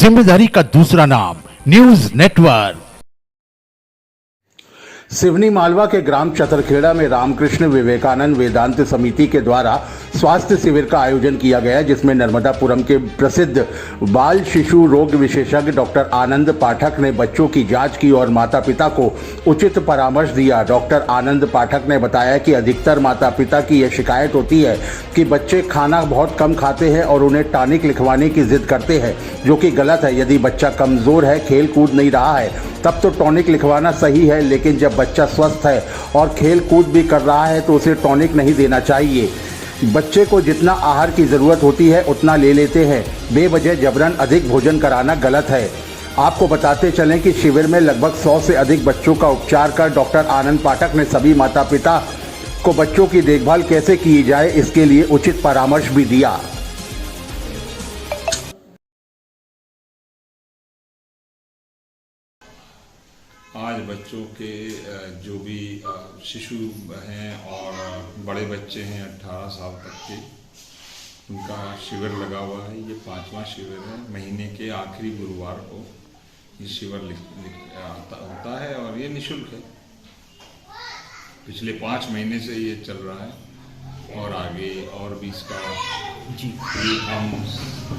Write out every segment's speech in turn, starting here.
जिम्मेदारी का दूसरा नाम न्यूज नेटवर्क। सिवनी मालवा के ग्राम चतरखेड़ा में रामकृष्ण विवेकानंद वेदांत समिति के द्वारा स्वास्थ्य शिविर का आयोजन किया गया, जिसमें नर्मदापुरम के प्रसिद्ध बाल शिशु रोग विशेषज्ञ डॉक्टर आनंद पाठक ने बच्चों की जांच की और माता पिता को उचित परामर्श दिया। डॉक्टर आनंद पाठक ने बताया कि अधिकतर माता पिता की यह शिकायत होती है कि बच्चे खाना बहुत कम खाते हैं और उन्हें टॉनिक लिखवाने की जिद करते हैं, जो कि गलत है। यदि बच्चा कमज़ोर है, खेल कूद नहीं रहा है, तब तो टॉनिक लिखवाना सही है, लेकिन जब बच्चा स्वस्थ है और खेल कूद भी कर रहा है तो उसे टॉनिक नहीं देना चाहिए। बच्चे को जितना आहार की ज़रूरत होती है उतना ले लेते हैं, बेवजह जबरन अधिक भोजन कराना गलत है। आपको बताते चलें कि शिविर में लगभग 100 से अधिक बच्चों का उपचार कर डॉक्टर आनंद पाठक ने सभी माता पिता को बच्चों की देखभाल कैसे की जाए इसके लिए उचित परामर्श भी दिया। आज बच्चों के जो भी शिशु हैं और बड़े बच्चे हैं 18 साल तक के, उनका शिविर लगा हुआ है। ये 5वां शिविर है। महीने के आखिरी गुरुवार को ये शिविर होता है और ये निःशुल्क है। पिछले 5 महीने से ये चल रहा है और आगे और भी इसका हम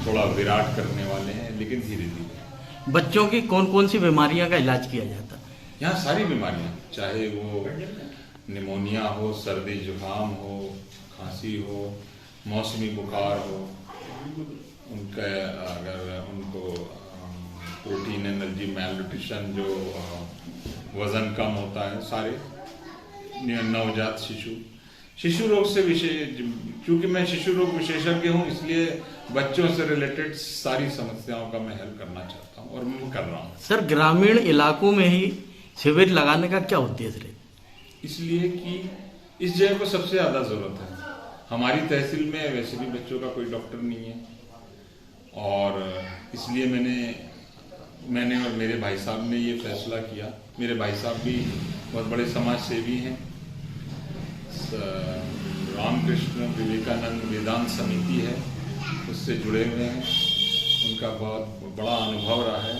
थोड़ा विराट करने वाले हैं, लेकिन धीरे धीरे। बच्चों की कौन कौन सी बीमारियां का इलाज किया जाता है? यहाँ सारी बीमारियाँ, चाहे वो निमोनिया हो, सर्दी जुकाम हो, खांसी हो, मौसमी बुखार हो, उनका अगर उनको प्रोटीन एनर्जी मैलन्यूट्रिशन, जो वज़न कम होता है, सारे नवजात शिशु रोग से क्योंकि मैं शिशु रोग विशेषज्ञ हूँ, इसलिए बच्चों से रिलेटेड सारी समस्याओं का मैं हल करना चाहता हूँ और मैं कर रहा हूँ। सर, ग्रामीण इलाकों में ही शिविर लगाने का क्या उद्देश्य है? इसलिए कि इस जगह को सबसे ज़्यादा ज़रूरत है। हमारी तहसील में वैसे भी बच्चों का कोई डॉक्टर नहीं है और इसलिए मैंने और मेरे भाई साहब ने ये फैसला किया। मेरे भाई साहब भी बहुत बड़े समाज सेवी हैं, रामकृष्ण विवेकानंद वेदांत समिति है, उससे जुड़े हुए हैं। उनका बहुत बड़ा अनुभव रहा है,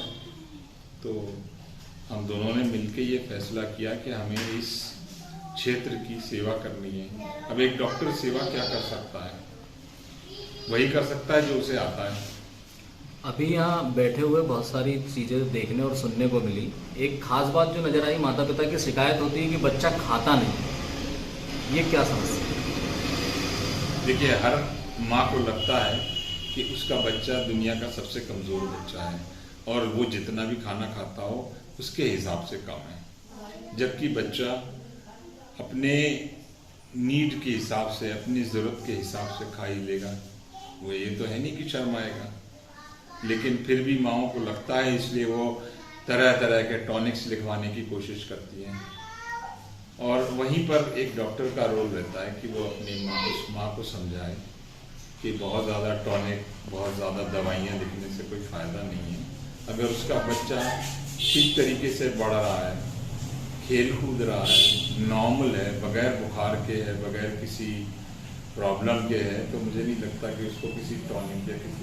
तो हम दोनों ने मिलकर ये फैसला किया कि हमें इस क्षेत्र की सेवा करनी है। अब एक डॉक्टर सेवा क्या कर सकता है? वही कर सकता है जो उसे आता है। अभी यहाँ बैठे हुए बहुत सारी चीजें देखने और सुनने को मिली। एक खास बात जो नजर आई, माता पिता की शिकायत होती है कि बच्चा खाता नहीं। ये क्या समस्या है? देखिए, हर माँ को लगता है कि उसका बच्चा दुनिया का सबसे कमज़ोर बच्चा है और वो जितना भी खाना खाता हो उसके हिसाब से कम है, जबकि बच्चा अपने नीड के हिसाब से, अपनी ज़रूरत के हिसाब से खा ही लेगा। वो ये तो है नहीं कि शर्माएगा, लेकिन फिर भी माँओं को लगता है, इसलिए वो तरह तरह के टॉनिक्स लिखवाने की कोशिश करती हैं। और वहीं पर एक डॉक्टर का रोल रहता है कि वो अपनी उस माँ को समझाए कि बहुत ज़्यादा टॉनिक, बहुत ज़्यादा दवाइयाँ लिखने से कोई फ़ायदा नहीं है। अगर उसका बच्चा ठीक तरीके से बढ़ रहा है, खेल कूद रहा है, नॉर्मल है, बगैर बुखार के है, बगैर किसी प्रॉब्लम के है, तो मुझे नहीं लगता कि उसको किसी टॉनिक या किसी